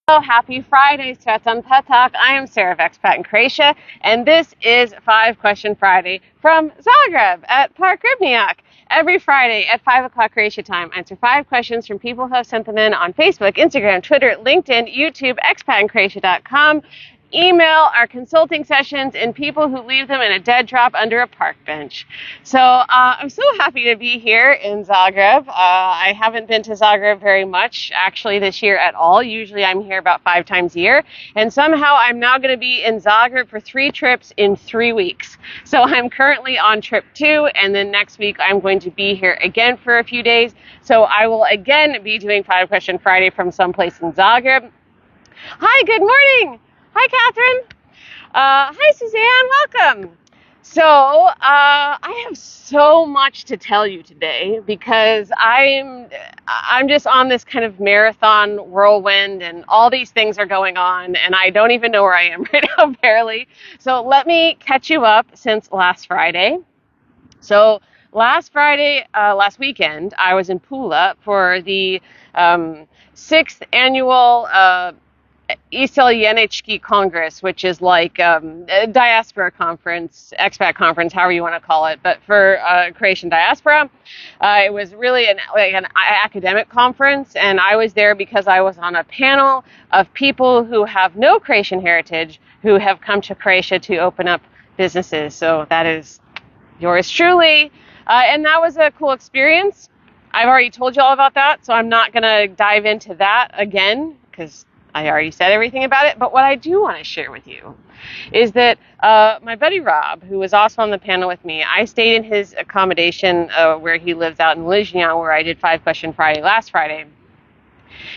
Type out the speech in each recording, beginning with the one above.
Hello, happy Friday, Svetan Petak. I am Sarah of Expat in Croatia, and this is 5 Question Friday from Zagreb at Park Ribnjak. Every Friday at 5 o'clock Croatia time, I answer 5 questions from people who have sent them in on Facebook, Instagram, Twitter, LinkedIn, YouTube, expatinCroatia.com. Email our consulting sessions and people who leave them in a dead drop under a park bench. So I'm so happy to be here in Zagreb. I haven't been to Zagreb very much actually this year at all. Usually I'm here about 5 times a year. And somehow I'm now going to be in Zagreb for 3 trips in 3 weeks. So I'm currently on trip 2, and then next week I'm going to be here again for a few days. So I will again be doing 5 Question Friday from someplace in Zagreb. Hi, good morning. Hi, Catherine. Hi, Suzanne. Welcome. So I have so much to tell you today because I'm just on this kind of marathon whirlwind, and all these things are going on, and I don't even know where I am right now, barely. So let me catch you up since last Friday. So last weekend, I was in Pula for the 6th annual Iseljenički Congress, which is like a diaspora conference, expat conference, however you want to call it, but for Croatian diaspora. It was really an academic conference, and I was there because I was on a panel of people who have no Croatian heritage who have come to Croatia to open up businesses. So that is yours truly, and that was a cool experience. I've already told you all about that, so I'm not going to dive into that again because I already said everything about it. But what I do want to share with you is that my buddy Rob, who was also on the panel with me, I stayed in his accommodation where he lives out in Ribnjak, where I did 5 Question Friday last Friday.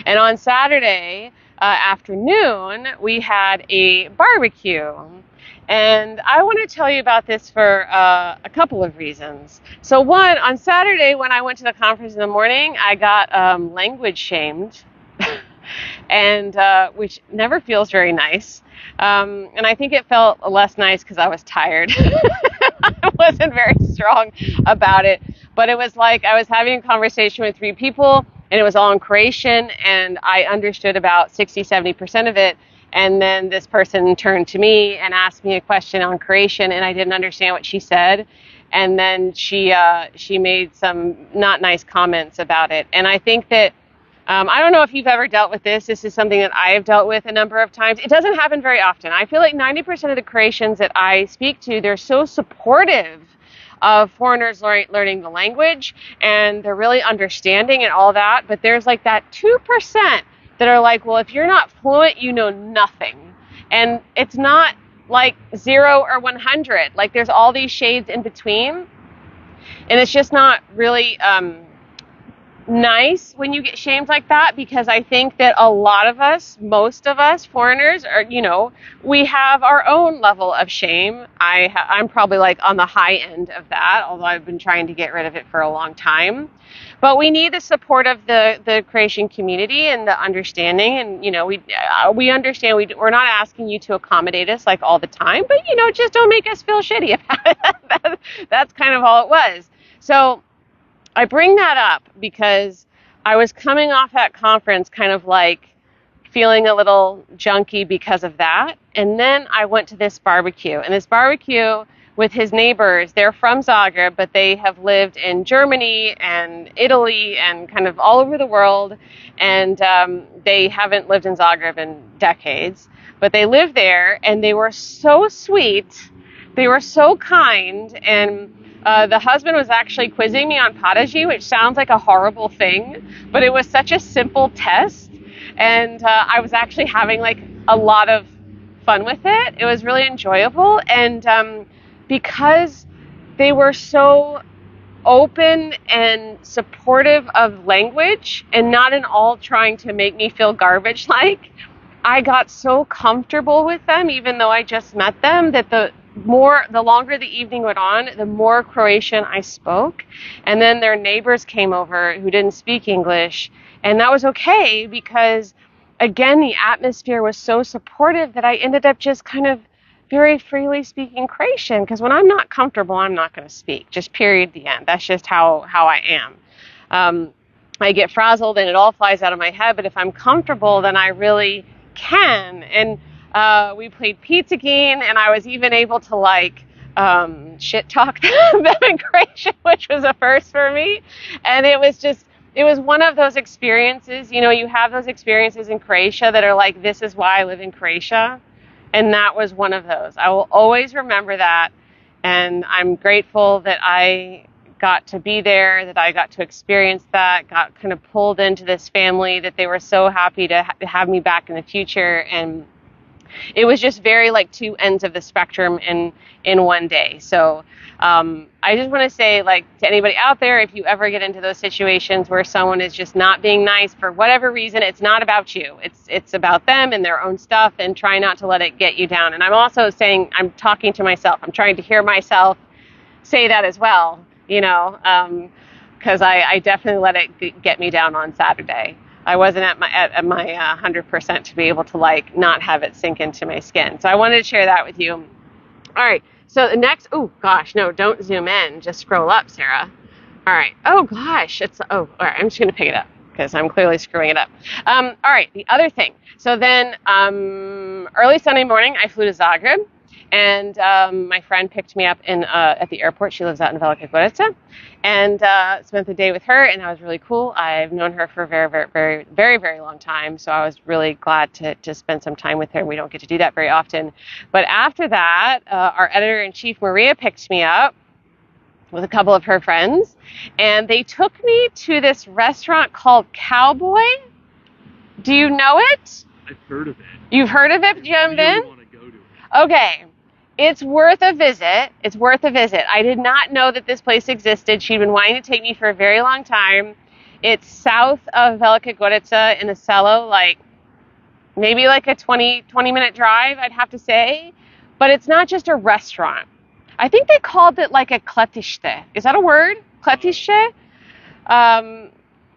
And on Saturday afternoon, we had a barbecue. And I want to tell you about this for a couple of reasons. So one, on Saturday when I went to the conference in the morning, I got language shamed. And which never feels very nice. And I think it felt less nice because I was tired. I wasn't very strong about it. But it was like I was having a conversation with 3 people, and it was all in Croatian, and I understood about 60-70% of it. And then this person turned to me and asked me a question on Croatian, and I didn't understand what she said. And then she made some not nice comments about it. And I think that I don't know if you've ever dealt with this. This is something that I have dealt with a number of times. It doesn't happen very often. I feel like 90% of the Croatians that I speak to, they're so supportive of foreigners learning the language, and they're really understanding and all that. But there's like that 2% that are like, well, if you're not fluent, you know nothing. And it's not like 0 or 100. Like there's all these shades in between. And it's just not really nice when you get shamed like that, because I think that a lot of us, most of us foreigners are, we have our own level of shame. I'm probably like on the high end of that, although I've been trying to get rid of it for a long time. But we need the support of the Croatian community and the understanding. And, we understand we're not asking you to accommodate us like all the time, but, just don't make us feel shitty about it. That's kind of all it was. So I bring that up because I was coming off that conference kind of like feeling a little junky because of that. And then I went to this barbecue. And this barbecue with his neighbors, they're from Zagreb, but they have lived in Germany and Italy and kind of all over the world. And they haven't lived in Zagreb in decades. But they live there, and they were so sweet. They were so kind. And the husband was actually quizzing me on Padaji, which sounds like a horrible thing, but it was such a simple test. And I was actually having like a lot of fun with it. It was really enjoyable. And because they were so open and supportive of language and not at all trying to make me feel garbage, like I got so comfortable with them, even though I just met them, that the longer the evening went on, the more Croatian I spoke. And then their neighbors came over who didn't speak English. And that was okay because, again, the atmosphere was so supportive that I ended up just kind of very freely speaking Croatian. Because when I'm not comfortable, I'm not going to speak. Just period, the end. That's just how I am. I get frazzled and it all flies out of my head. But if I'm comfortable, then I really can. And we played pizza game, and I was even able to like shit talk them in Croatian, which was a first for me. And it was one of those experiences, you know, you have those experiences in Croatia that are like, this is why I live in Croatia. And that was one of those. I will always remember that. And I'm grateful that I got to be there, that I got to experience that, got kind of pulled into this family, that they were so happy to have me back in the future. And it was just very like two ends of the spectrum in one day. So I just want to say, like, to anybody out there, if you ever get into those situations where someone is just not being nice for whatever reason, it's not about you. It's about them and their own stuff, and try not to let it get you down. And I'm also saying, I'm talking to myself. I'm trying to hear myself say that as well, you know, because I definitely let it get me down on Saturday. I wasn't at my 100% to be able to like not have it sink into my skin. So I wanted to share that with you. All right. So the next, oh gosh, no, don't zoom in. Just scroll up, Sarah. All right. Oh gosh, all right. I'm just going to pick it up because I'm clearly screwing it up. All right. The other thing. So then early Sunday morning, I flew to Zagreb. And my friend picked me up at the airport. She lives out in Velika Gorica, and spent the day with her, and that was really cool. I've known her for a very, very, very, very, very long time, so I was really glad to spend some time with her. We don't get to do that very often. But after that, our editor-in-chief, Maria, picked me up with a couple of her friends, and they took me to this restaurant called Cowboy. Do you know it? I've heard of it. You've heard of it? You haven't been? I want to go to it. Okay. It's worth a visit. It's worth a visit. I did not know that this place existed. She'd been wanting to take me for a very long time. It's south of Velika Gorica in a cello, like maybe like a 20-minute drive, I'd have to say. But it's not just a restaurant. I think they called it like a kletište. Is that a word? Kletište?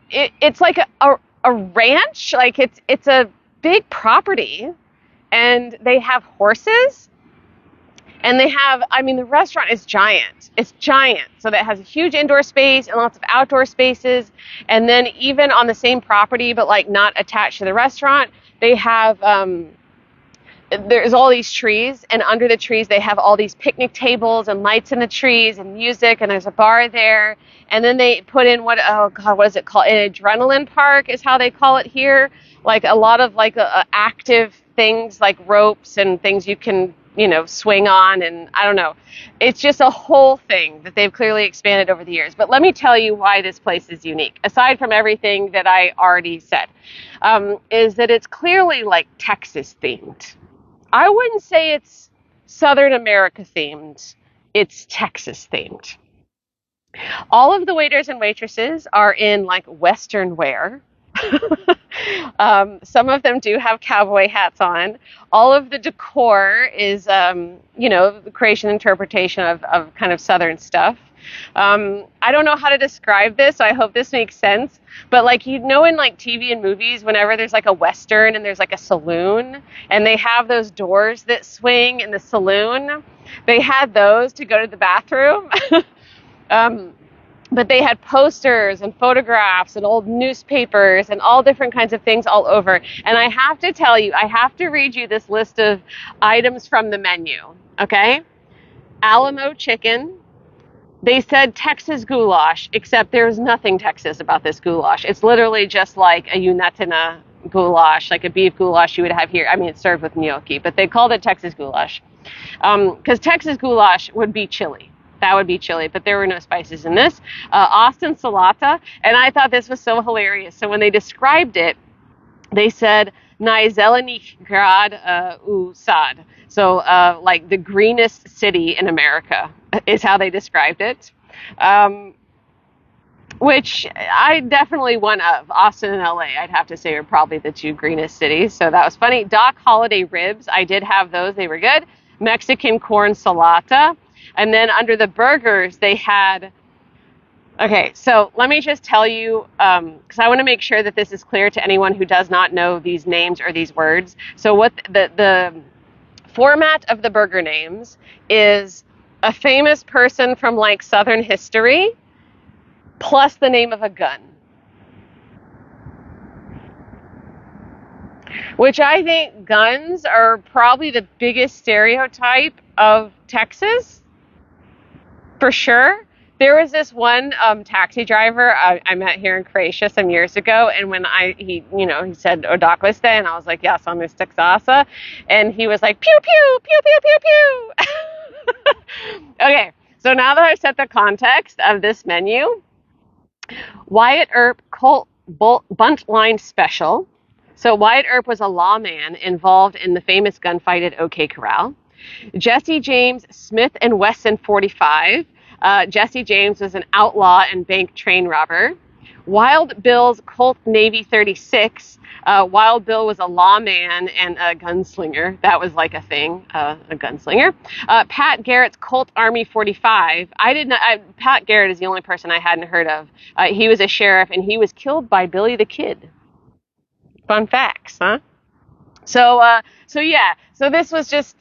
It's like a ranch. Like it's a big property, and they have horses. And they have, I mean, the restaurant is giant. It's giant. So that has a huge indoor space and lots of outdoor spaces. And then even on the same property, but like not attached to the restaurant, they have, there's all these trees. And under the trees, they have all these picnic tables and lights in the trees and music. And there's a bar there. And then they put in what is it called? An adrenaline park is how they call it here. Like a lot of like active things like ropes and things you can, you know, swing on, and I don't know. It's just a whole thing that they've clearly expanded over the years. But let me tell you why this place is unique, aside from everything that I already said, is that it's clearly like Texas themed. I wouldn't say it's Southern America themed. It's Texas themed. All of the waiters and waitresses are in like Western wear. Some of them do have cowboy hats on. All of the decor is, you know, the Croatian interpretation of kind of Southern stuff. I don't know how to describe this, so I hope this makes sense. But like, you know, in like TV and movies, whenever there's like a Western and there's like a saloon and they have those doors that swing in the saloon, they had those to go to the bathroom. But they had posters and photographs and old newspapers and all different kinds of things all over. And I have to tell you, I have to read you this list of items from the menu, okay? Alamo chicken. They said Texas goulash, except there's nothing Texas about this goulash. It's literally just like a Junetina goulash, like a beef goulash you would have here. I mean, it's served with gnocchi, but they called it Texas goulash. Because Texas goulash would be chili. That would be chili, but there were no spices in this. Austin salata, and I thought this was so hilarious. So when they described it, they said Najzeleni grad u sad. So like the greenest city in America is how they described it. Which I definitely one of. Austin and LA, I'd have to say, are probably the two greenest cities. So that was funny. Doc holiday ribs, I did have those. They were good. Mexican corn salata. And then under the burgers, they had, okay, so let me just tell you, because I want to make sure that this is clear to anyone who does not know these names or these words. So what the format of the burger names is a famous person from like Southern history plus the name of a gun. which I think guns are probably the biggest stereotype of Texas, for sure. There was this one taxi driver I met here in Croatia some years ago, and when he said Odakliste, and I was like, yes, I'm Miss Texasa, and he was like, pew pew pew pew pew pew. Okay, so now that I've set the context of this menu, Wyatt Earp Colt Buntline Special. So Wyatt Earp was a lawman involved in the famous gunfight at OK Corral. Jesse James Smith and Wesson 45. Jesse James was an outlaw and bank train robber. Wild Bill's Colt Navy 36. Wild Bill was a lawman and a gunslinger. That was like a thing, a gunslinger. Pat Garrett's Colt Army 45. Pat Garrett is the only person I hadn't heard of. He was a sheriff, and he was killed by Billy the Kid. Fun facts, huh? So this was just,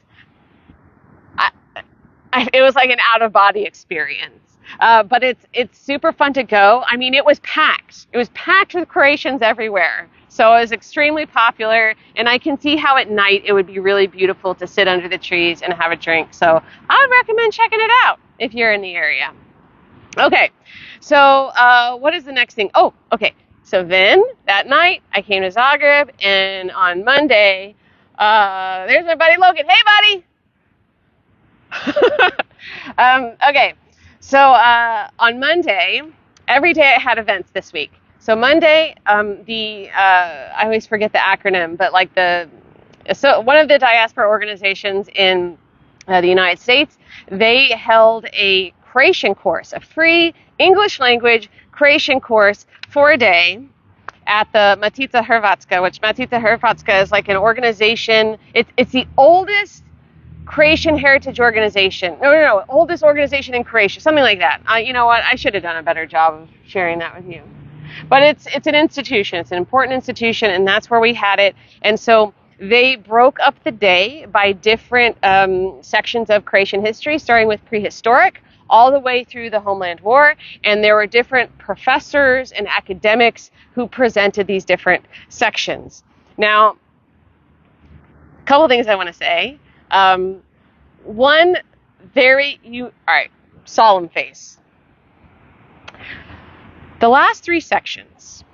it was like an out-of-body experience. But it's super fun to go. I mean, it was packed. It was packed with Croatians everywhere. So it was extremely popular, and I can see how at night it would be really beautiful to sit under the trees and have a drink. So I would recommend checking it out if you're in the area. Okay, so what is the next thing? Oh, okay. So then that night I came to Zagreb, and on Monday, there's my buddy Logan. Hey, buddy. Okay. So on Monday, every day I had events this week. So Monday, I always forget the acronym, but one of the diaspora organizations in the United States, they held a Croatian course, a free English language Croatian course for a day at the Matica Hrvatska, which Matica Hrvatska is like an organization. It's the oldest Croatian heritage organization. No, oldest organization in Croatia, something like that. You know what? I should have done a better job of sharing that with you. But it's an institution. It's an important institution, and that's where we had it. And so they broke up the day by different sections of Croatian history, starting with prehistoric, all the way through the Homeland War. And there were different professors and academics who presented these different sections. Now, a couple things I want to say. One, all right, solemn face. The last three sections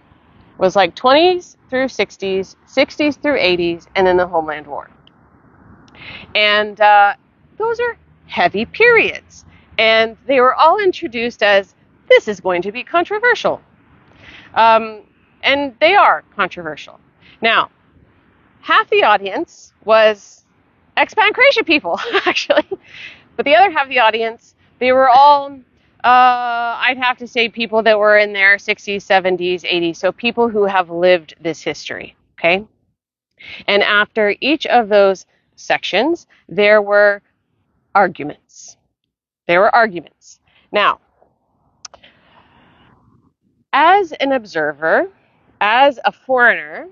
was like 20s through 60s, 60s through 80s, and then the Homeland War. And those are heavy periods. And they were all introduced as, this is going to be controversial. And they are controversial. Now, half the audience was expat and Croatia people, actually. But the other half of the audience, they were all, I'd have to say, people that were in their 60s, 70s, 80s. So people who have lived this history, okay? And after each of those sections, there were arguments. Now, as an observer, as a foreigner,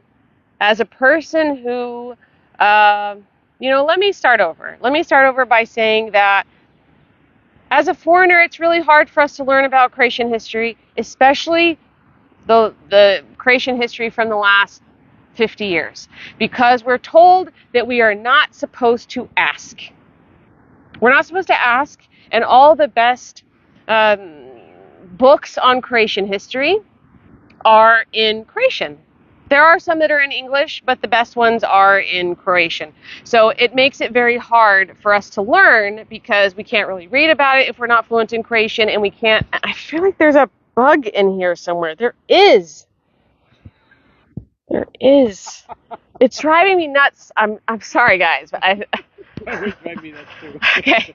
as a person who, let me start over. Let me start over by saying that as a foreigner, it's really hard for us to learn about Croatian history, especially the Croatian history from the last 50 years, because we're told that we are not supposed to ask. We're not supposed to ask, and all the best books on Croatian history are in Croatian. There are some that are in English, but the best ones are in Croatian. So it makes it very hard for us to learn because we can't really read about it if we're not fluent in Croatian, and we can't. I feel like there's a bug in here somewhere. There is. It's driving me nuts. I'm sorry, guys, but okay,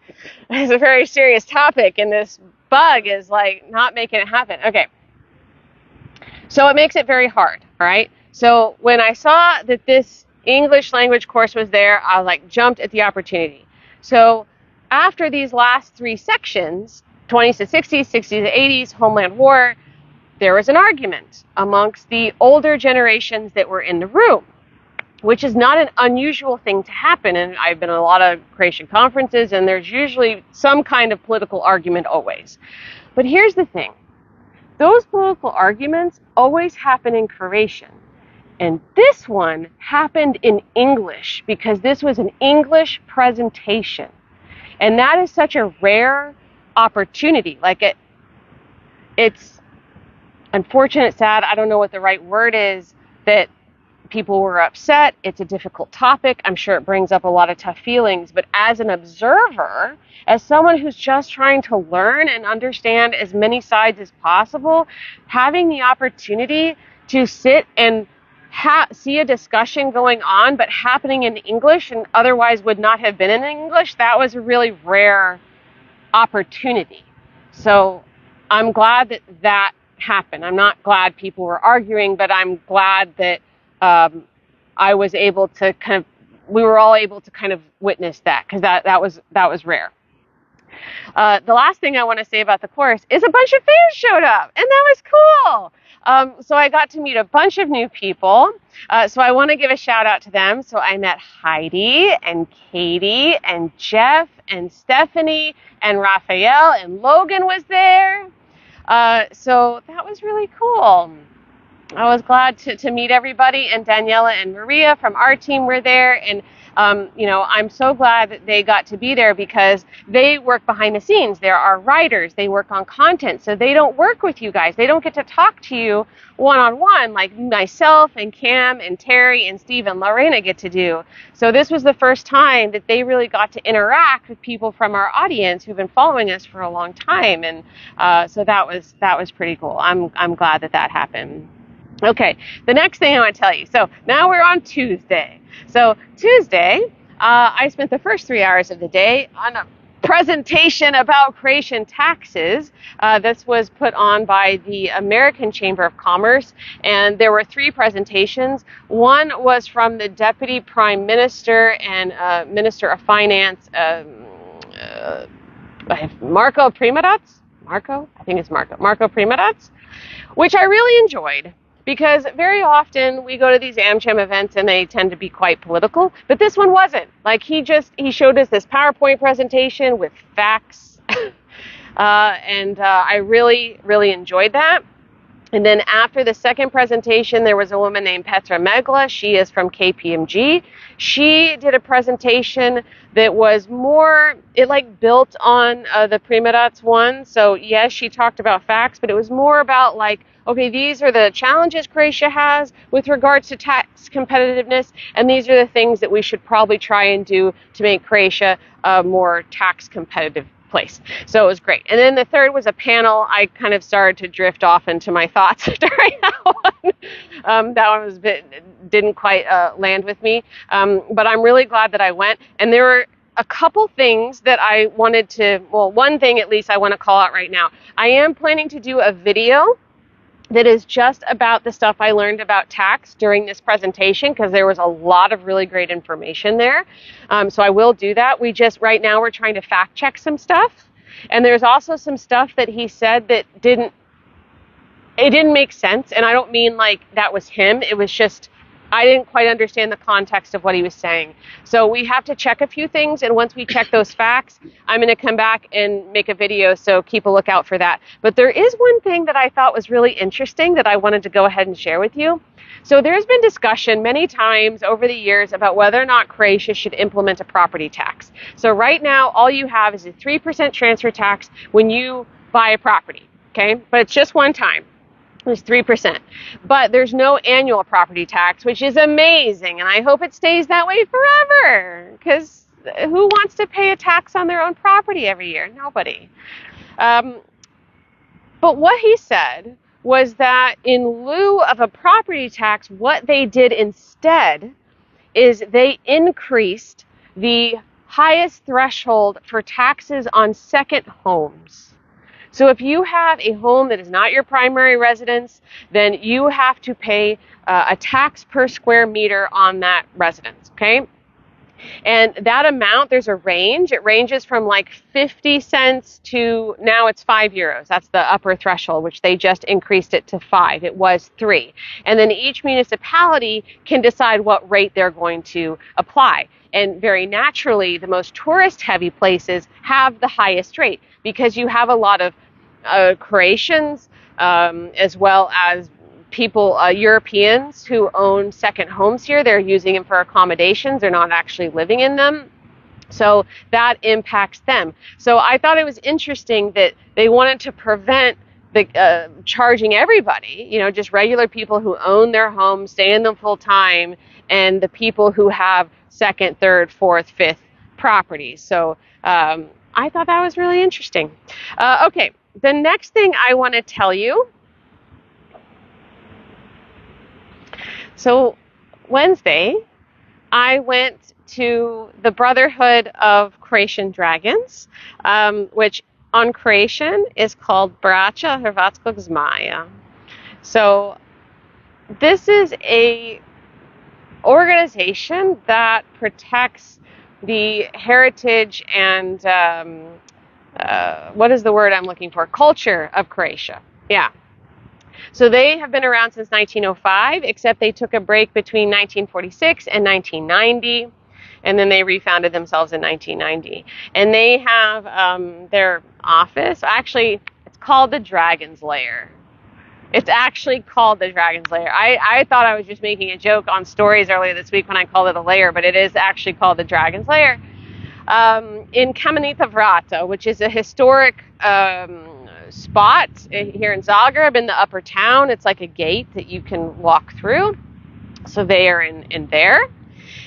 it's a very serious topic, and this bug is like not making it happen. Okay, so it makes it very hard. All right. So when I saw that this English language course was there, I jumped at the opportunity. So after these last three sections, 20s to 60s, 60s to 80s, Homeland War, there was an argument amongst the older generations that were in the room, which is not an unusual thing to happen. And I've been at a lot of Croatian conferences, and there's usually some kind of political argument always. But here's the thing. Those political arguments always happen in Croatian. And this one happened in English because this was an English presentation. And that is such a rare opportunity. Like it's unfortunate, sad, I don't know what the right word is, that people were upset. It's a difficult topic. I'm sure it brings up a lot of tough feelings. But as an observer, as someone who's just trying to learn and understand as many sides as possible, having the opportunity to sit and see a discussion going on, but happening in English and otherwise would not have been in English, that was a really rare opportunity. So I'm glad that that happened. I'm not glad people were arguing, but I'm glad that I was able to we were all able to kind of witness that, because that was rare. The last thing I want to say about the course is a bunch of fans showed up, and that was cool. So I got to meet a bunch of new people. So I want to give a shout out to them. So I met Heidi and Katie and Jeff and Stephanie and Raphael, and Logan was there. So that was really cool. I was glad to meet everybody, and Daniela and Maria from our team were there, and I'm so glad that they got to be there because they work behind the scenes. There are writers, they work on content, so they don't work with you guys. They don't get to talk to you one-on-one like myself and Cam and Terry and Steve and Lorena get to do. So this was the first time that they really got to interact with people from our audience who've been following us for a long time, and so that was pretty cool. I'm glad that happened. Okay, the next thing I want to tell you. So now we're on Tuesday. So Tuesday, I spent the first 3 hours of the day on a presentation about Croatian taxes. This was put on by the American Chamber of Commerce, and there were 3 presentations. One was from the Deputy Prime Minister and Minister of Finance, Marko Primorac. Marko Primorac, which I really enjoyed. Because very often we go to these AmCham events and they tend to be quite political, but this one wasn't. Like he showed us this PowerPoint presentation with facts, and I really, really enjoyed that. And then after the second presentation, there was a woman named Petra Megla. She is from KPMG. She did a presentation that was more, it built on the Primorac one. So yes, she talked about facts, but it was more about okay, these are the challenges Croatia has with regards to tax competitiveness, and these are the things that we should probably try and do to make Croatia a more tax competitive place. So it was great. And then the third was a panel. I kind of started to drift off into my thoughts during that one. That one was didn't quite land with me. But I'm really glad that I went. And there were a couple things that I wanted to, one thing at least I want to call out right now. I am planning to do a video that is just about the stuff I learned about tax during this presentation, because there was a lot of really great information there. So I will do that. Right now we're trying to fact check some stuff. And there's also some stuff that he said that didn't make sense. And I don't mean that was him. It was just, I didn't quite understand the context of what he was saying. So we have to check a few things, and once we check those facts, I'm going to come back and make a video, so keep a lookout for that. But there is one thing that I thought was really interesting that I wanted to go ahead and share with you. So there's been discussion many times over the years about whether or not Croatia should implement a property tax. So right now, all you have is a 3% transfer tax when you buy a property, okay? But it's just one time. It's 3%. But there's no annual property tax, which is amazing. And I hope it stays that way forever. Because who wants to pay a tax on their own property every year? Nobody. But what he said was that in lieu of a property tax, what they did instead is they increased the highest threshold for taxes on second homes. So if you have a home that is not your primary residence, then you have to pay a tax per square meter on that residence, okay? And that amount, there's a range. It ranges from 50 cents to now it's €5. That's the upper threshold, which they just increased it to 5. It was 3. And then each municipality can decide what rate they're going to apply. And very naturally, the most tourist-heavy places have the highest rate because you have a lot of Croatians as well as people, Europeans who own second homes here. They're using them for accommodations. They're not actually living in them. So that impacts them. So I thought it was interesting that they wanted to prevent the charging everybody, just regular people who own their homes, stay in them full time, and the people who have second, third, fourth, fifth properties. So I thought that was really interesting. Okay, the next thing I want to tell you. So Wednesday, I went to the Brotherhood of Croatian Dragons, which on Croatian is called Braća Hrvatskog Zmaja. So this is a organization that protects the heritage and what is the word I'm looking for? Culture of Croatia. Yeah. So they have been around since 1905, except they took a break between 1946 and 1990. And then they refounded themselves in 1990. And they have their office. Actually, it's called the Dragon's Lair. It's actually called the Dragon's Lair. I thought I was just making a joke on stories earlier this week when I called it a lair, but it is actually called the Dragon's Lair. In Kamenita Vrata, which is a historic spot here in Zagreb in the upper town. It's like a gate that you can walk through. So they are in there.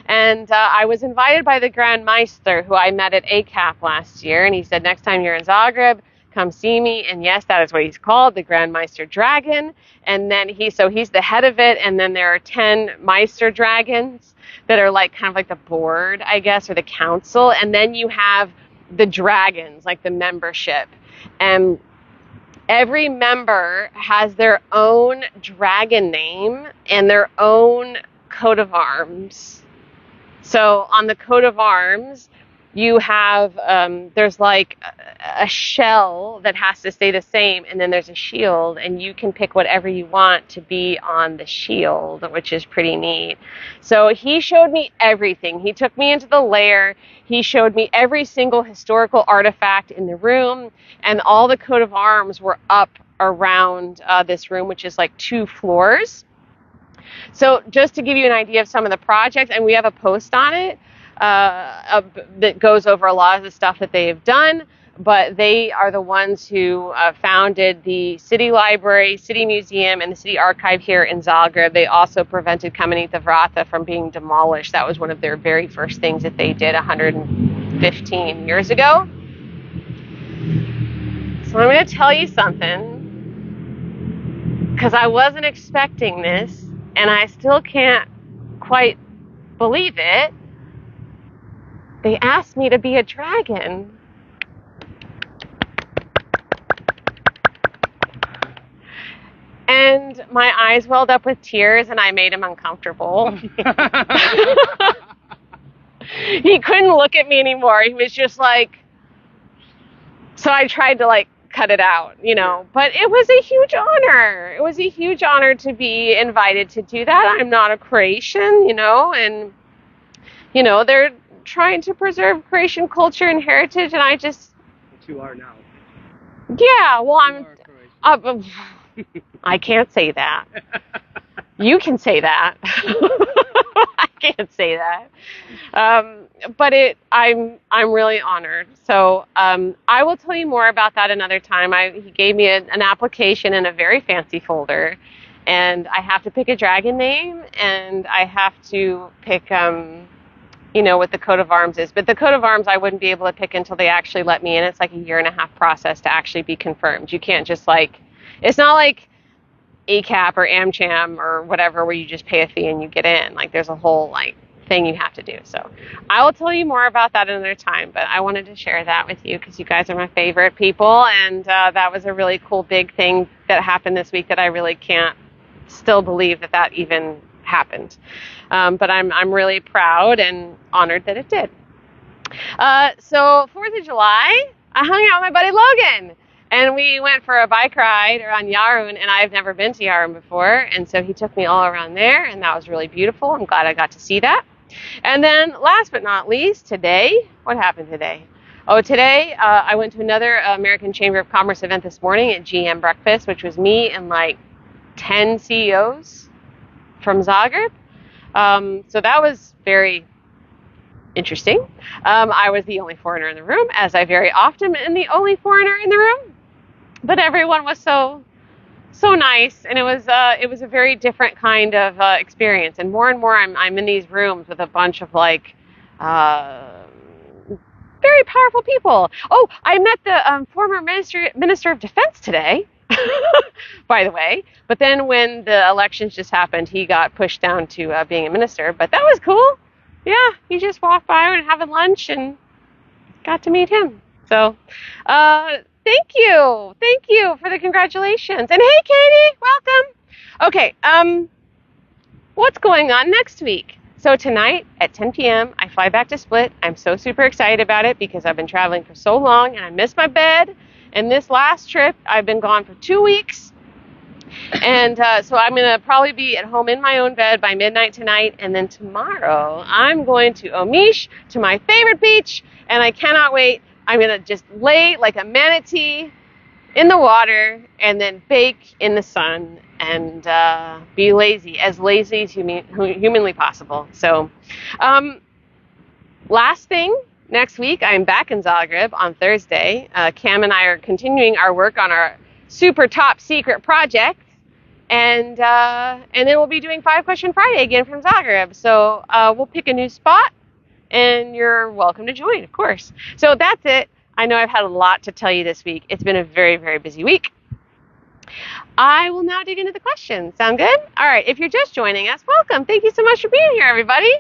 And I was invited by the Grand Meister, who I met at ACAP last year, and he said, next time you're in Zagreb, come see me. And yes, that is what he's called, the Grand Meister Dragon. And then he's the head of it, and then there are 10 Meister Dragons that are kind of like the board, I guess, or the council. And then you have the dragons, like the membership. And every member has their own dragon name and their own coat of arms. So on the coat of arms, you have, there's like a shell that has to stay the same, and then there's a shield, and you can pick whatever you want to be on the shield, which is pretty neat. So he showed me everything. He took me into the lair. He showed me every single historical artifact in the room, and all the coat of arms were up around this room, which is like 2 floors. So just to give you an idea of some of the projects, and we have a post on it that goes over a lot of the stuff that they have done, but they are the ones who founded the City Library, City Museum, and the City Archive here in Zagreb. They also prevented Kamenita Vrata from being demolished. That was one of their very first things that they did 115 years ago. So I'm going to tell you something, because I wasn't expecting this, and I still can't quite believe it. They asked me to be a dragon. And my eyes welled up with tears, and I made him uncomfortable. He couldn't look at me anymore. He was just like, so I tried to cut it out, but it was a huge honor. It was a huge honor to be invited to do that. I'm not a Croatian, and, they're trying to preserve Croatian culture and heritage, and I just... But you are now. Yeah, well, I can't say that. You can say that. I can't say that. But I'm really honored. So I will tell you more about that another time. He gave me an application in a very fancy folder, and I have to pick a dragon name, and I have to pick what the coat of arms is. But the coat of arms I wouldn't be able to pick until they actually let me in. It's like a 1.5-year process to actually be confirmed. You can't just it's not like ACAP or AmCham or whatever where you just pay a fee and you get in. There's a whole thing you have to do. So I will tell you more about that another time, but I wanted to share that with you because you guys are my favorite people, and that was a really cool big thing that happened this week that I really can't still believe that even happened. But I'm really proud and honored that it did. So 4th of July, I hung out with my buddy Logan. And we went for a bike ride around Yarun, and I've never been to Yarun before. And so he took me all around there, and that was really beautiful. I'm glad I got to see that. And then last but not least, today, what happened today? Oh, today I went to another American Chamber of Commerce event this morning at GM Breakfast, which was me and 10 CEOs from Zagreb. So that was very interesting. I was the only foreigner in the room, as I very often am the only foreigner in the room. But everyone was so nice, and it was a very different kind of experience. And more I'm in these rooms with a bunch of like very powerful people. Oh, I met the former Minister of Defense today, by the way. But then when the elections just happened, he got pushed down to being a minister. But that was cool. Yeah, he just walked by and having lunch and got to meet him. So, thank you for the congratulations. And hey, Katie, welcome. Okay, what's going on next week? So tonight at 10 p.m., I fly back to Split. I'm so super excited about it because I've been traveling for so long and I miss my bed. And this last trip, I've been gone for 2 weeks. And so I'm going to probably be at home in my own bed by midnight tonight. And then tomorrow, I'm going to Omish, to my favorite beach. And I cannot wait. I'm going to just lay like a manatee in the water and then bake in the sun and be as lazy as humanly possible. So last thing, next week, I'm back in Zagreb on Thursday. Cam and I are continuing our work on our super top secret project. And then we'll be doing 5-Question Friday again from Zagreb. So we'll pick a new spot, and you're welcome to join, of course. So that's it. I know I've had a lot to tell you this week. It's been a very, very busy week. I will now dig into the questions. Sound good? All right. If you're just joining us, welcome. Thank you so much for being here, everybody.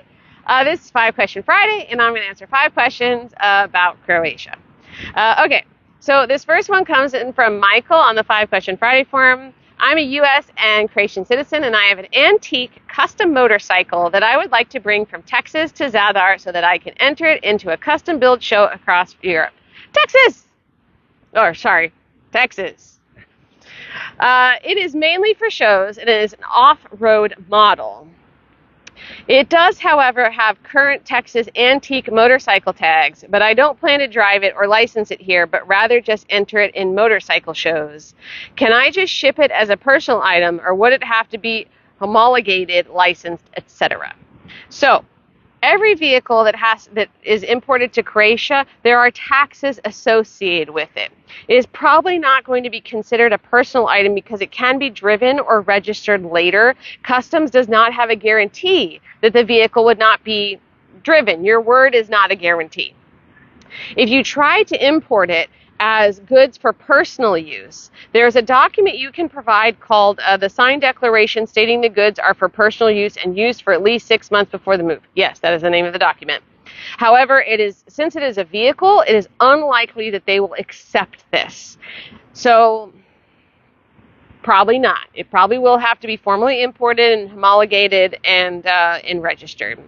This is 5-Question Friday, and I'm going to answer 5 questions about Croatia. Okay. So this first one comes in from Michael on the 5-Question Friday forum. I'm a U.S. and Croatian citizen, and I have an antique custom motorcycle that I would like to bring from Texas to Zadar so that I can enter it into a custom build show across Europe. Texas! Texas. It is mainly for shows, and it is an off-road model. It does, however, have current Texas antique motorcycle tags, but I don't plan to drive it or license it here, but rather just enter it in motorcycle shows. Can I just ship it as a personal item, or would it have to be homologated, licensed, etc.? So, every vehicle that is imported to Croatia, there are taxes associated with it. It is probably not going to be considered a personal item because it can be driven or registered later. Customs does not have a guarantee that the vehicle would not be driven. Your word is not a guarantee. If you try to import it as goods for personal use, there's a document you can provide called the signed declaration stating the goods are for personal use and used for at least 6 months before the move. Yes, that is the name of the document. However, since it is a vehicle, it is unlikely that they will accept this. So, probably not. It probably will have to be formally imported and homologated and registered.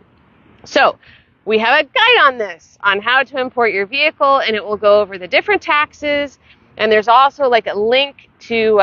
So, we have a guide on this, on how to import your vehicle, and it will go over the different taxes. And there's also like a link to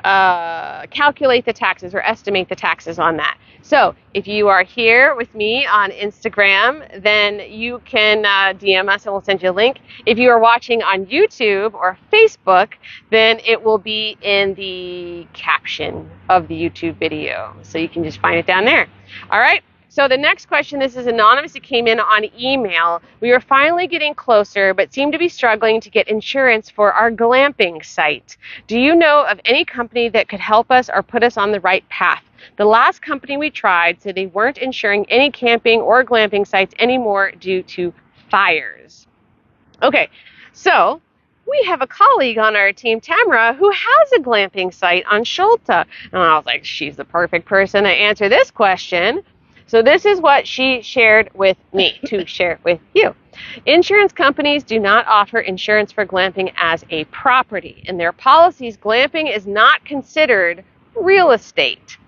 calculate the taxes or estimate the taxes on that. So if you are here with me on Instagram, then you can DM us and we'll send you a link. If you are watching on YouTube or Facebook, then it will be in the caption of the YouTube video. So you can just find it down there. All right. So the next question, this is anonymous. It came in on email. We are finally getting closer, but seem to be struggling to get insurance for our glamping site. Do you know of any company that could help us or put us on the right path? The last company we tried said they weren't insuring any camping or glamping sites anymore due to fires. Okay, so we have a colleague on our team, Tamara, who has a glamping site on Shulta. And I was like, she's the perfect person to answer this question. So this is what she shared with me to share with you. Insurance companies do not offer insurance for glamping as a property. In their policies, glamping is not considered real estate.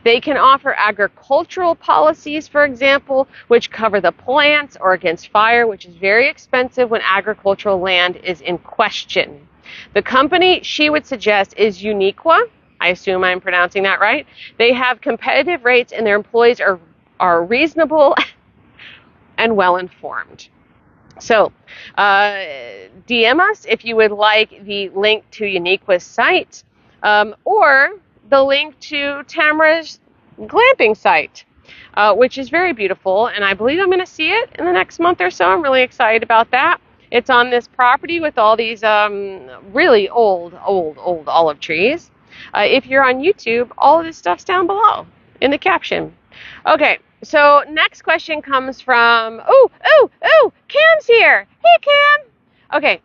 They can offer agricultural policies, for example, which cover the plants or against fire, which is very expensive when agricultural land is in question. The company she would suggest is Uniqua. I assume I'm pronouncing that right. They have competitive rates and their employees are reasonable and well-informed. So DM us if you would like the link to Uniqua's site, or the link to Tamara's glamping site, which is very beautiful, and I believe I'm going to see it in the next month or so. I'm really excited about that. It's on this property with all these really old olive trees. If you're on YouTube, all of this stuff's down below in the caption. Okay, so next question comes from, Cam's here. Hey, Cam. Okay,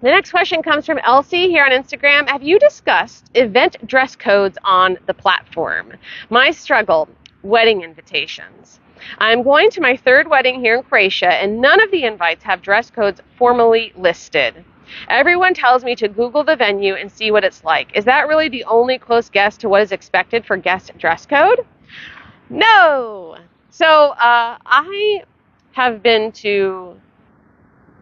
the next question comes from Elsie here on Instagram. Have you discussed event dress codes on the platform? My struggle, wedding invitations. I'm going to my third wedding here in Croatia, and none of the invites have dress codes formally listed. Everyone tells me to Google the venue and see what it's like. Is that really the only close guess to what is expected for guest dress code? No. So I have been to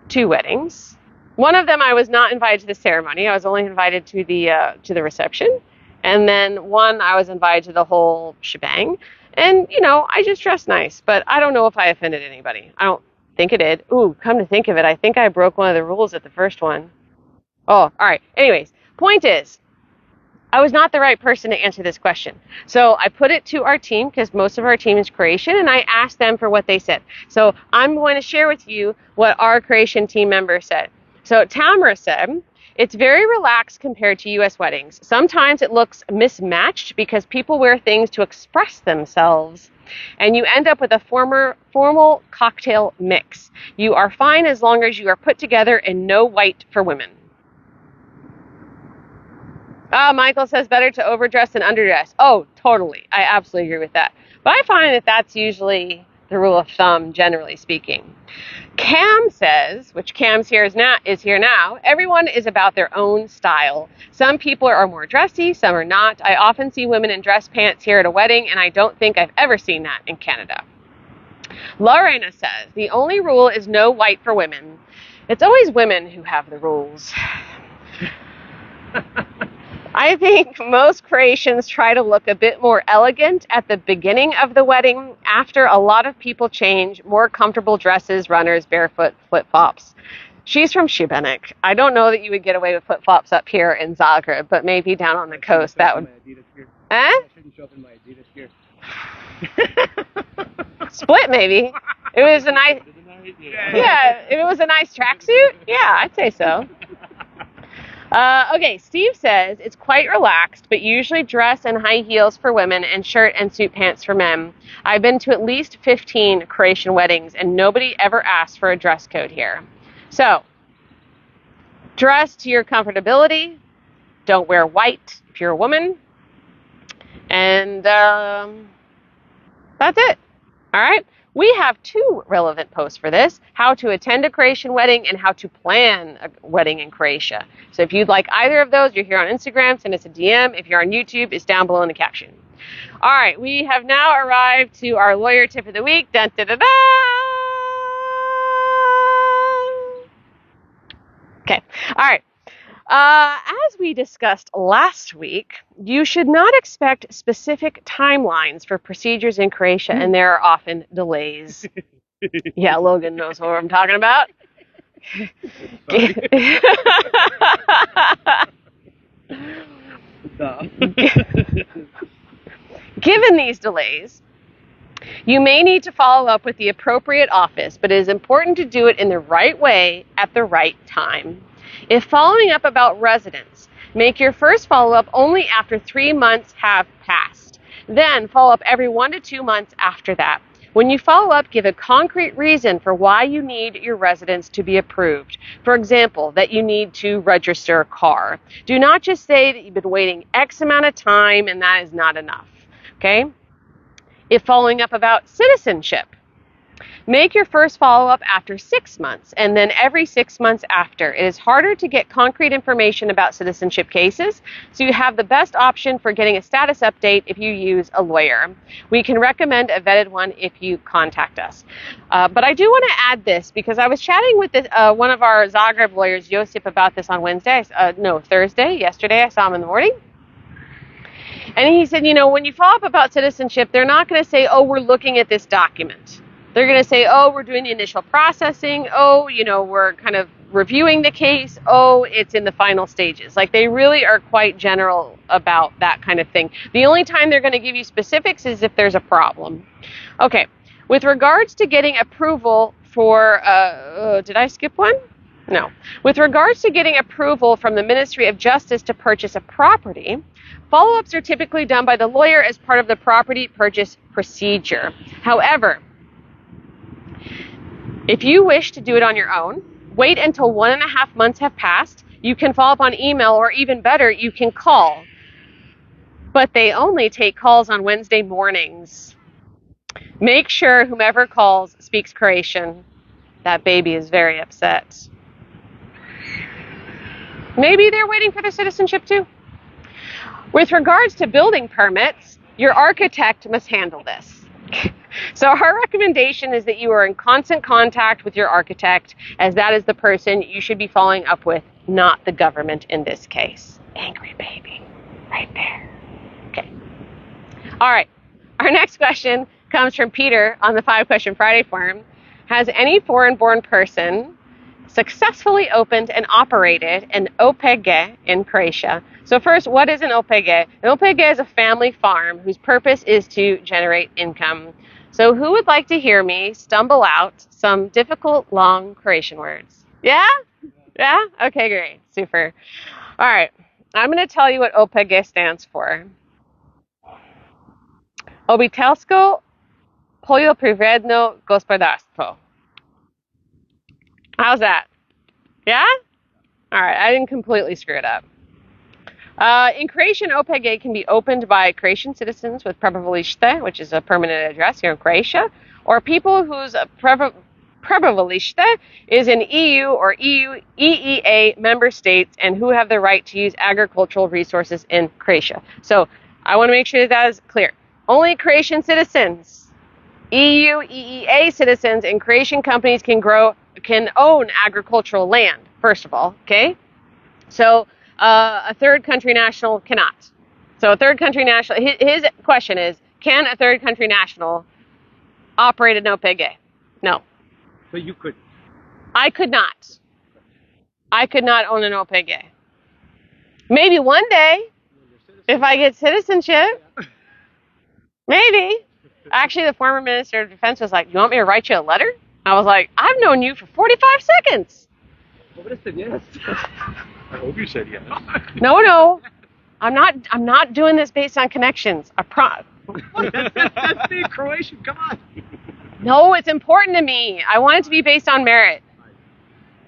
2 weddings. One of them I was not invited to the ceremony. I was only invited to the reception. And then one I was invited to the whole shebang. And, I just dressed nice. But I don't know if I offended anybody. I don't think I did. Ooh, come to think of it, I think I broke one of the rules at the first one. Oh, all right. Anyways, point is, I was not the right person to answer this question. So I put it to our team, because most of our team is Croatian, and I asked them for what they said. So I'm going to share with you what our Croatian team member said. So Tamara said, it's very relaxed compared to U.S. weddings. Sometimes it looks mismatched because people wear things to express themselves, and you end up with a formal cocktail mix. You are fine as long as you are put together and no white for women. Michael says better to overdress than underdress. Oh, totally. I absolutely agree with that. But I find that that's usually the rule of thumb, generally speaking. Cam says, which Cam's here is here now, everyone is about their own style. Some people are more dressy, some are not. I often see women in dress pants here at a wedding, and I don't think I've ever seen that in Canada. Lorena says, the only rule is no white for women. It's always women who have the rules. I think most Croatians try to look a bit more elegant at the beginning of the wedding. After, a lot of people change, more comfortable dresses, runners, barefoot, flip-flops. She's from Šibenik. I don't know that you would get away with flip-flops up here in Zagreb, but maybe down on the coast that would... I shouldn't show up in my Adidas gear. Split, maybe. It was a nice... Yeah, if it was a nice tracksuit, yeah, I'd say so. Okay, Steve says, it's quite relaxed, but usually dress and high heels for women and shirt and suit pants for men. I've been to at least 15 Croatian weddings, and nobody ever asked for a dress code here. So, dress to your comfortability. Don't wear white if you're a woman. And that's it. All right? We have 2 relevant posts for this, how to attend a Croatian wedding and how to plan a wedding in Croatia. So if you'd like either of those, you're here on Instagram, send us a DM. If you're on YouTube, it's down below in the caption. All right, we have now arrived to our lawyer tip of the week. Dun, da, da, da. Okay, all right. As we discussed last week, you should not expect specific timelines for procedures in Croatia, and there are often delays. Yeah, Logan knows what I'm talking about. Given these delays, you may need to follow up with the appropriate office, but it is important to do it in the right way at the right time. If following up about residence, make your first follow-up only after 3 months have passed. Then follow up every 1 to 2 months after that. When you follow up, give a concrete reason for why you need your residence to be approved. For example, that you need to register a car. Do not just say that you've been waiting X amount of time and that is not enough. Okay? If following up about citizenship, make your first follow-up after 6 months and then every 6 months after. It is harder to get concrete information about citizenship cases, so you have the best option for getting a status update if you use a lawyer. We can recommend a vetted one if you contact us. But I do want to add this because I was chatting with one of our Zagreb lawyers, Josip, about this on Thursday. Yesterday, I saw him in the morning. And he said, when you follow up about citizenship, they're not going to say, oh, we're looking at this document. They're going to say, oh, we're doing the initial processing. Oh, we're kind of reviewing the case. Oh, it's in the final stages. Like, they really are quite general about that kind of thing. The only time they're going to give you specifics is if there's a problem. Okay, with regards to getting approval for, did I skip one? No. With regards to getting approval from the Ministry of Justice to purchase a property, follow-ups are typically done by the lawyer as part of the property purchase procedure. However, if you wish to do it on your own, wait until 1.5 months have passed. You can follow up on email, or even better, you can call. But they only take calls on Wednesday mornings. Make sure whomever calls speaks Croatian. That baby is very upset. Maybe they're waiting for their citizenship too. With regards to building permits, your architect must handle this. So our recommendation is that you are in constant contact with your architect, as that is the person you should be following up with, not the government in this case. Angry baby, right there. Okay. All right. Our next question comes from Peter on the 5-Question Friday forum. Has any foreign-born person successfully opened and operated an OPG in Croatia? So first, what is an OPG? An OPG is a family farm whose purpose is to generate income. So who would like to hear me stumble out some difficult, long Croatian words? Yeah? Yeah? Okay, great. Super. All right. I'm going to tell you what OPG stands for. Obiteljsko poljoprivredno gospodarstvo. How's that? Yeah? All right. I didn't completely screw it up. In Croatian, OPG can be opened by Croatian citizens with prebivalište, which is a permanent address here in Croatia, or people whose prebivalište is in EU or EEA member states and who have the right to use agricultural resources in Croatia. So I want to make sure that is clear. Only Croatian citizens, EU, EEA citizens, and Croatian companies can own agricultural land, first of all, okay? So a third country national cannot. So a third country national, his question is, can a third country national operate an OPG? No. So you could? I could not. I could not own an OPG. Maybe one day, if I get citizenship, maybe. Actually, the former Minister of Defense was like, you want me to write you a letter? I was like, I've known you for 45 seconds. I would have said yes. I hope you said yes. No. I'm not doing this based on connections. That's the Croatian. Come on. No, it's important to me. I want it to be based on merit.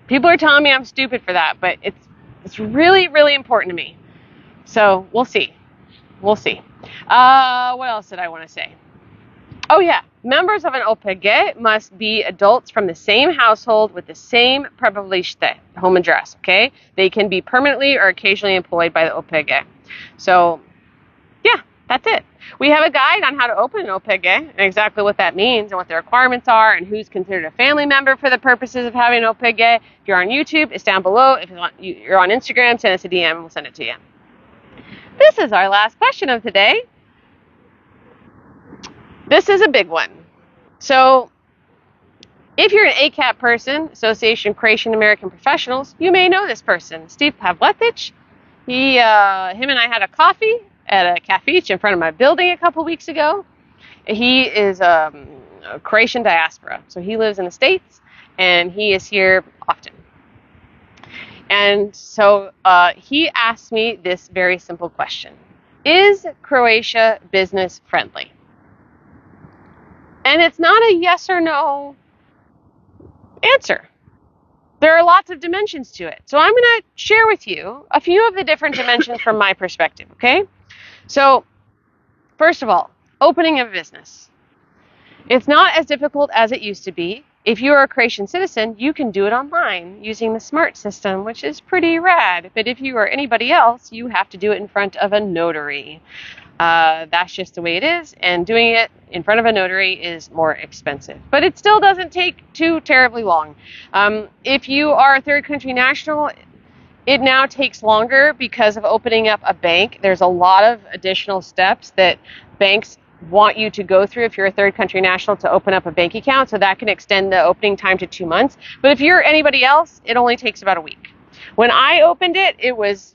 People are telling me I'm stupid for that, but it's really, really important to me. So we'll see. What else did I want to say? Oh yeah, members of an OPG must be adults from the same household with the same prebivalište, home address, okay? They can be permanently or occasionally employed by the OPG. So, yeah, that's it. We have a guide on how to open an OPG and exactly what that means and what the requirements are and who's considered a family member for the purposes of having an OPG. If you're on YouTube, it's down below. If you're on Instagram, send us a DM and we'll send it to you. This is our last question of today. This is a big one. So, if you're an ACAP person, Association of Croatian American Professionals, you may know this person, Steve Pavletic. Him and I had a coffee at a cafe in front of my building a couple weeks ago. He is a Croatian diaspora, so he lives in the States, and he is here often. And so he asked me this very simple question. Is Croatia business friendly? And it's not a yes or no answer. There are lots of dimensions to it. So I'm going to share with you a few of the different dimensions from my perspective, okay? So, first of all, opening a business. It's not as difficult as it used to be. If you are a Croatian citizen, you can do it online using the SMART system, which is pretty rad. But if you are anybody else, you have to do it in front of a notary. That's just the way it is, and doing it in front of a notary is more expensive. But it still doesn't take too terribly long. If you are a third country national, it now takes longer because of opening up a bank. There's a lot of additional steps that banks want you to go through if you're a third country national to open up a bank account. So that can extend the opening time to 2 months. But if you're anybody else, it only takes about a week. When I opened it, it was,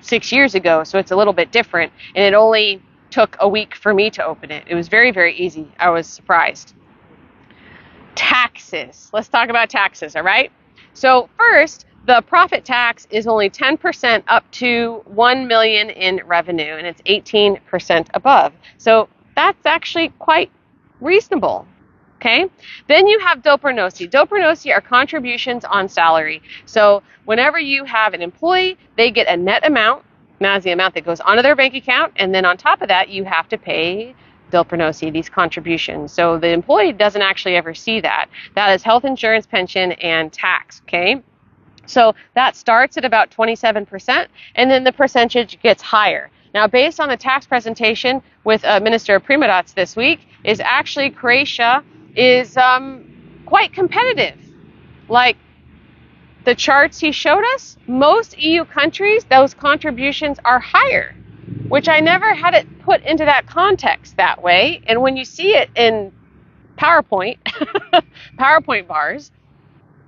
6 years ago. So it's a little bit different. And it only took a week for me to open it. It was very, very easy. I was surprised. Taxes. Let's talk about taxes, all right? So first, the profit tax is only 10% up to 1 million in revenue, and it's 18% above. So that's actually quite reasonable. Okay. Then you have doprinosi. Doprinosi are contributions on salary. So whenever you have an employee, they get a net amount. And that's the amount that goes onto their bank account. And then on top of that, you have to pay doprinosi, these contributions. So the employee doesn't actually ever see that. That is health insurance, pension, and tax. Okay. So that starts at about 27%, and then the percentage gets higher. Now, based on the tax presentation with Minister Primorac this week, is actually Croatia is quite competitive. Like the charts he showed us, most EU countries, those contributions are higher, which I never had it put into that context that way. And when you see it in PowerPoint, PowerPoint bars,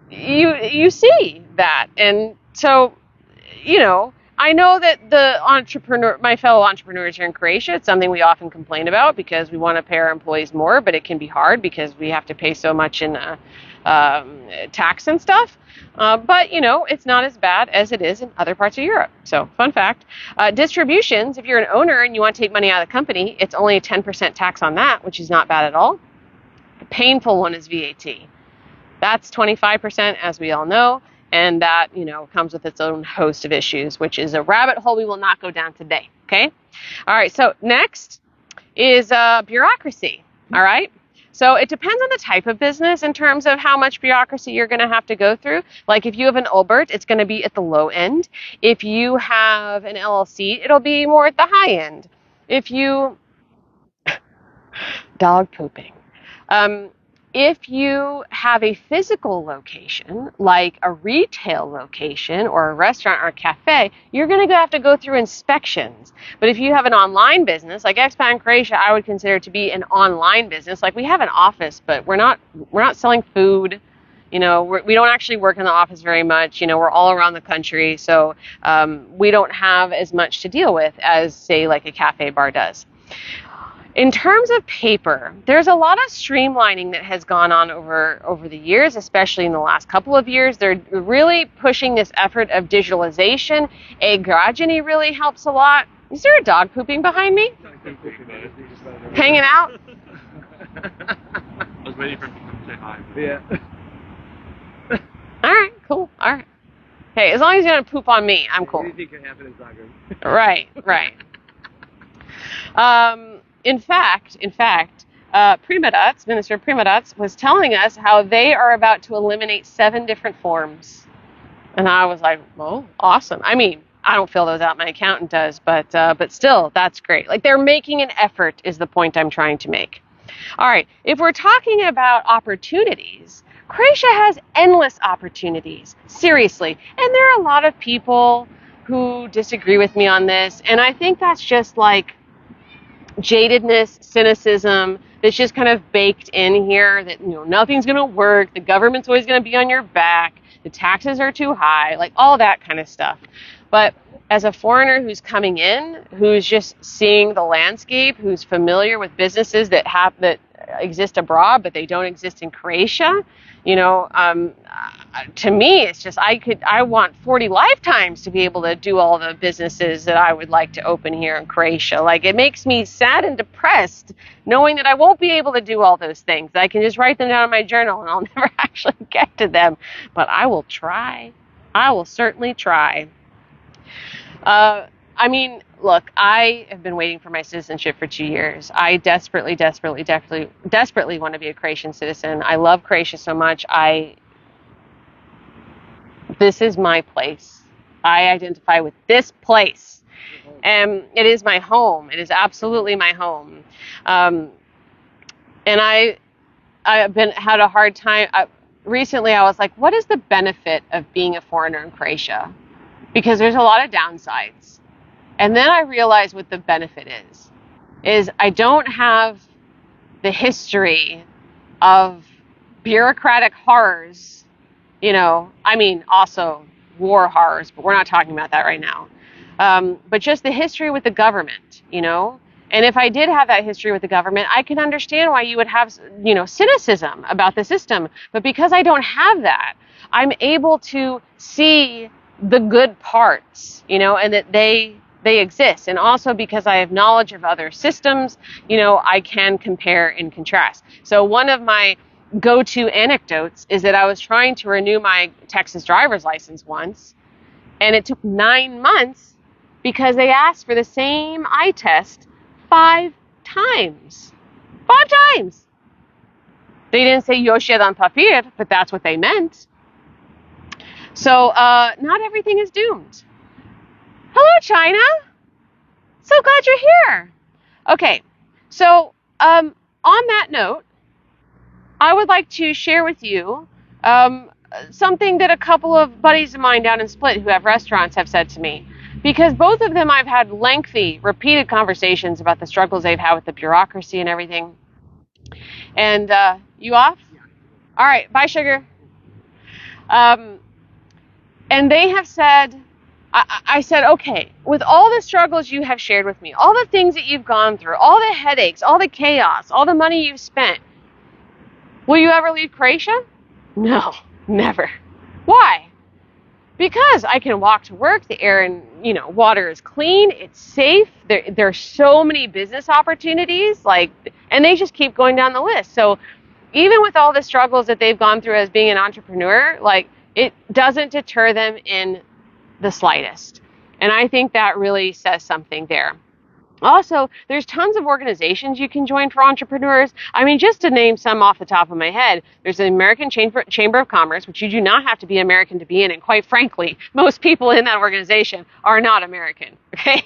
you see that. And so, I know that my fellow entrepreneurs here in Croatia, it's something we often complain about because we want to pay our employees more, but it can be hard because we have to pay so much in tax and stuff. But, it's not as bad as it is in other parts of Europe. So, fun fact, distributions, if you're an owner and you want to take money out of the company, it's only a 10% tax on that, which is not bad at all. The painful one is VAT. That's 25%, as we all know. And that, comes with its own host of issues, which is a rabbit hole we will not go down today. Okay. All right. So next is bureaucracy. All right. So it depends on the type of business in terms of how much bureaucracy you're going to have to go through. Like if you have an Ulbert, it's going to be at the low end. If you have an LLC, it'll be more at the high end. If you dog pooping. If you have a physical location, like a retail location or a restaurant or a cafe, you're going to have to go through inspections. But if you have an online business, like Expat in Croatia, I would consider to be an online business. Like we have an office, but we're not selling food. We don't actually work in the office very much. We're all around the country, so we don't have as much to deal with as, say, like a cafe bar does. In terms of paper, there's a lot of streamlining that has gone on over the years, especially in the last couple of years. They're really pushing this effort of digitalization. E-građani really helps a lot. Is there a dog pooping behind me? Hanging out? I was waiting for him to come say hi. Yeah. All right, cool. All right. Hey, as long as you don't poop on me, I'm cool. Anything can happen in Zagreb. Right. In fact, Minister Primorac was telling us how they are about to eliminate 7 different forms. And I was like, well, awesome. I mean, I don't fill those out. My accountant does, but still, that's great. Like they're making an effort is the point I'm trying to make. All right. If we're talking about opportunities, Croatia has endless opportunities. Seriously. And there are a lot of people who disagree with me on this. And I think that's just like jadedness, cynicism that's just kind of baked in here that, nothing's going to work. The government's always going to be on your back. The taxes are too high, like all that kind of stuff. But as a foreigner who's coming in, who's just seeing the landscape, who's familiar with businesses that exist abroad, but they don't exist in Croatia, to me, it's just, I want 40 lifetimes to be able to do all the businesses that I would like to open here in Croatia. Like it makes me sad and depressed knowing that I won't be able to do all those things. I can just write them down in my journal and I'll never actually get to them, but I will try. I will certainly try. Look, I have been waiting for my citizenship for 2 years. I desperately want to be a Croatian citizen. I love Croatia so much. This is my place. I identify with this place. And it is my home. It is absolutely my home. And I have had a hard time. Recently, I was like, what is the benefit of being a foreigner in Croatia? Because there's a lot of downsides. And then I realized what the benefit is. is I don't have the history of bureaucratic horrors, also war horrors, but we're not talking about that right now. But just the history with the government, And if I did have that history with the government, I can understand why you would have, cynicism about the system. But because I don't have that, I'm able to see the good parts, and that they exist. And also because I have knowledge of other systems, I can compare and contrast. So one of my go-to anecdotes is that I was trying to renew my Texas driver's license once, and it took 9 months because they asked for the same eye test 5 times. 5 times! They didn't say Yoshia dan papir, but that's what they meant. So, not everything is doomed. Hello, China! So glad you're here! Okay, so, on that note, I would like to share with you something that a couple of buddies of mine down in Split who have restaurants have said to me. Because both of them I've had lengthy, repeated conversations about the struggles they've had with the bureaucracy and everything. And you off? Yeah. All right, bye, sugar. And they have said, I said, okay, with all the struggles you have shared with me, all the things that you've gone through, all the headaches, all the chaos, all the money you've spent, will you ever leave Croatia? No, never. Why? Because I can walk to work, the air and water is clean, it's safe. There are so many business opportunities, and they just keep going down the list. So even with all the struggles that they've gone through as being an entrepreneur, it doesn't deter them in the slightest. And I think that really says something there. Also, there's tons of organizations you can join for entrepreneurs. Just to name some off the top of my head, there's the American Chamber of Commerce, which you do not have to be American to be in. And quite frankly, most people in that organization are not American. Okay.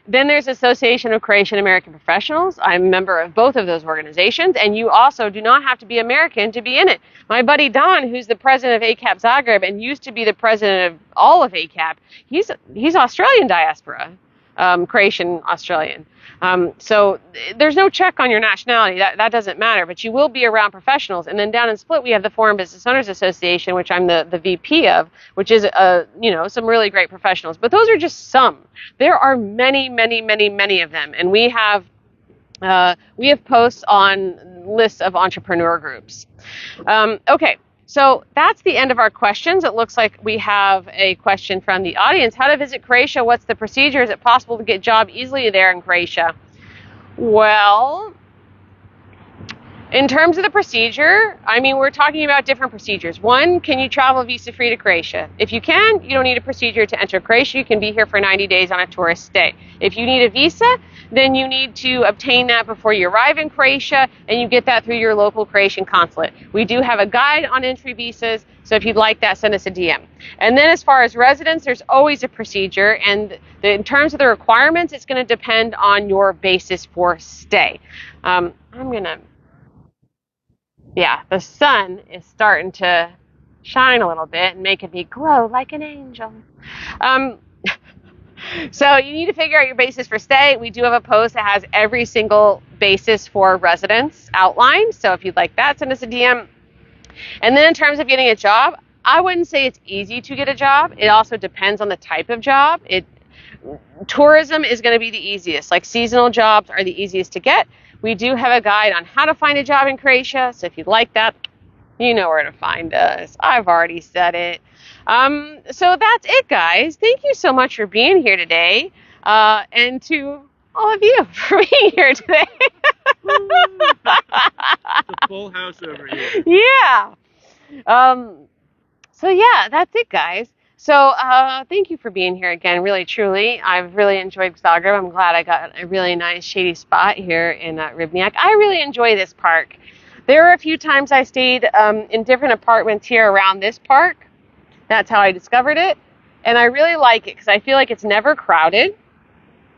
Then there's Association of Croatian American Professionals. I'm a member of both of those organizations, and you also do not have to be American to be in it. My buddy Don, who's the president of ACAP Zagreb and used to be the president of all of ACAP, he's Australian diaspora. Croatian, Australian. So there's no check on your nationality. That doesn't matter, but you will be around professionals. And then down in Split, we have the Foreign Business Owners Association, which I'm the VP of, which is, some really great professionals. But those are just some. There are many, many, many, many of them. And we have posts on lists of entrepreneur groups. Okay. So that's the end of our questions. It looks like we have a question from the audience. How to visit Croatia? What's the procedure? Is it possible to get a job easily there in Croatia? Well, in terms of the procedure, we're talking about different procedures. One, can you travel visa-free to Croatia? If you can, you don't need a procedure to enter Croatia. You can be here for 90 days on a tourist stay. If you need a visa, then you need to obtain that before you arrive in Croatia, and you get that through your local Croatian consulate. We do have a guide on entry visas, so if you'd like that, send us a DM. And then as far as residence, there's always a procedure, and in terms of the requirements, it's going to depend on your basis for stay. The sun is starting to shine a little bit and making me glow like an angel. So you need to figure out your basis for stay. We do have a post that has every single basis for residence outlined. So if you'd like that, send us a DM. And then in terms of getting a job, I wouldn't say it's easy to get a job. It also depends on the type of job. Tourism is going to be the easiest. Seasonal jobs are the easiest to get. We do have a guide on how to find a job in Croatia. So if you'd like that, you know where to find us. I've already said it. So that's it, guys. Thank you so much for being here today. And to all of you for being here today. It's a full house over here. Yeah. So yeah, that's it, guys. So thank you for being here again, really, truly. I've really enjoyed Zagreb. I'm glad I got a really nice shady spot here in Ribnjak. I really enjoy this park. There were a few times I stayed in different apartments here around this park. That's how I discovered it. And I really like it because I feel like it's never crowded.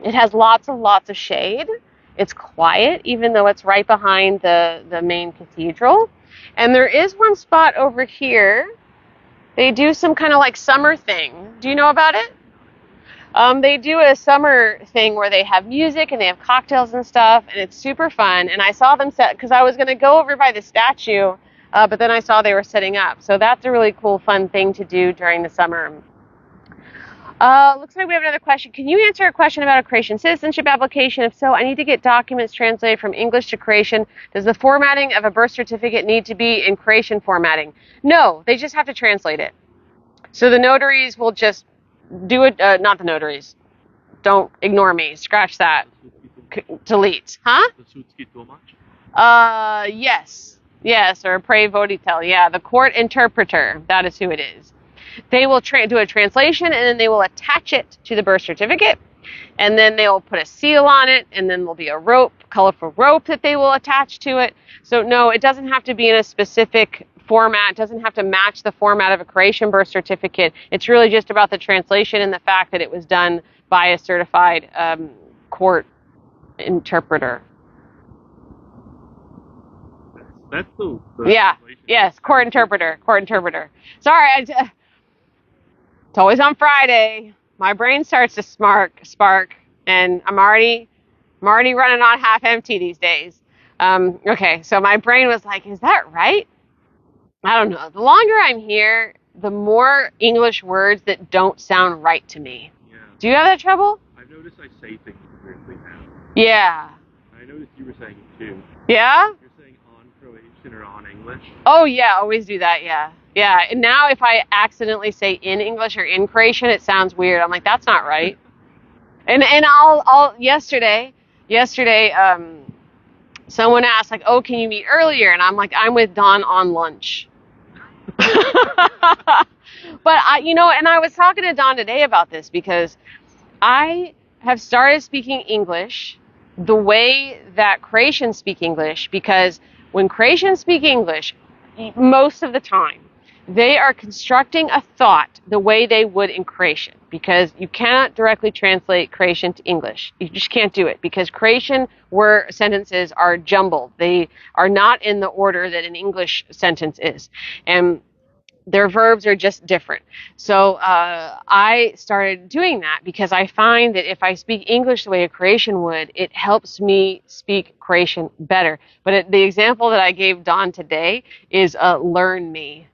It has lots of shade. It's quiet, even though it's right behind the main cathedral. And there is one spot over here. They do some kind of summer thing. Do you know about it? They do a summer thing where they have music and they have cocktails and stuff, and it's super fun. And I saw them set, because I was going to go over by the statue, but then I saw they were setting up. So that's a really cool, fun thing to do during the summer. Looks like we have another question. Can you answer a question about a Croatian citizenship application? If so, I need to get documents translated from English to Croatian. Does the formatting of a birth certificate need to be in Croatian formatting? No, they just have to translate it. So the notaries will just do it, not the notaries. Don't ignore me. Scratch that. Delete. Huh? Yes. Yes, or pray voditel. Yeah, the court interpreter. That is who it is. They will do a translation, and then they will attach it to the birth certificate, and then they'll put a seal on it, and then there'll be a rope, colorful rope that they will attach to it. So no, it doesn't have to be in a specific format. It doesn't have to match the format of a Croatian birth certificate. It's really just about the translation and the fact that it was done by a certified court interpreter. That's the yeah. Yes, court interpreter. Sorry, it's always on Friday. My brain starts to spark, and I'm already running on half empty these days. Okay, so my brain was like, is that right? I don't know. The longer I'm here, the more English words that don't sound right to me. Yeah. Do you have that trouble? I've noticed I say things weirdly now. Yeah. I noticed you were saying it too. Yeah? You're saying on Croatian or on English. Oh, yeah, always do that, yeah. Yeah, and now if I accidentally say in English or in Croatian, it sounds weird. I'm like, that's not right. And I'll yesterday, someone asked, like, oh, can you meet earlier? And I'm like, I'm with Dawn on lunch. But, and I was talking to Dawn today about this because I have started speaking English the way that Croatians speak English, because when Croatians speak English, most of the time, they are constructing a thought the way they would in Croatian, because you cannot directly translate Croatian to English. You just can't do it, because Croatian sentences are jumbled. They are not in the order that an English sentence is. And their verbs are just different. So I started doing that because I find that if I speak English the way a Croatian would, it helps me speak Croatian better. But the example that I gave Dawn today is learn me.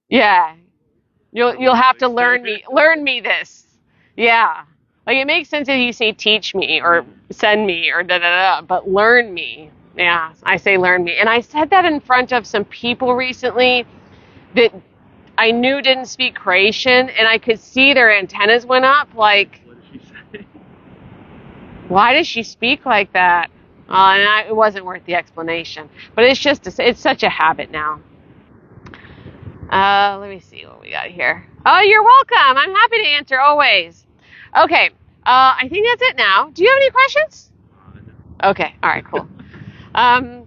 Yeah, you'll have to learn me this. Yeah, like it makes sense if you say teach me or send me or da da da, but learn me. Yeah, I say learn me, and I said that in front of some people recently that I knew didn't speak Croatian, and I could see their antennas went up. Like, what did she say? Why does she speak like that? And it wasn't worth the explanation. But it's such a habit now. Let me see what we got here. Oh, you're welcome. I'm happy to answer always. Okay. I think that's it now. Do you have any questions? No. Okay. All right, cool. All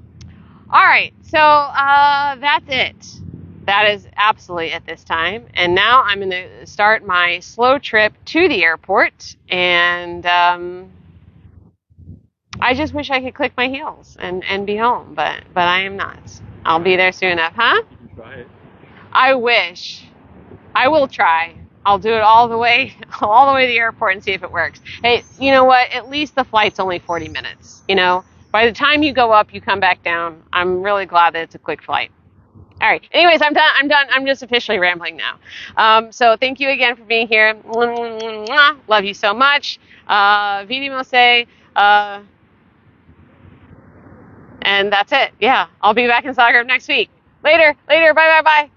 right. So that's it. That is absolutely at this time. And now I'm going to start my slow trip to the airport. And I just wish I could click my heels and be home. But I am not. I'll be there soon enough. Huh? You can try it. I wish. I will try. I'll do it all the way to the airport and see if it works. Hey, you know what? At least the flight's only 40 minutes. By the time you go up, you come back down. I'm really glad that it's a quick flight. All right. Anyways, I'm done. I'm just officially rambling now. So thank you again for being here. Love you so much. Vidimo se. And that's it. Yeah. I'll be back in Zagreb next week. Later. Bye.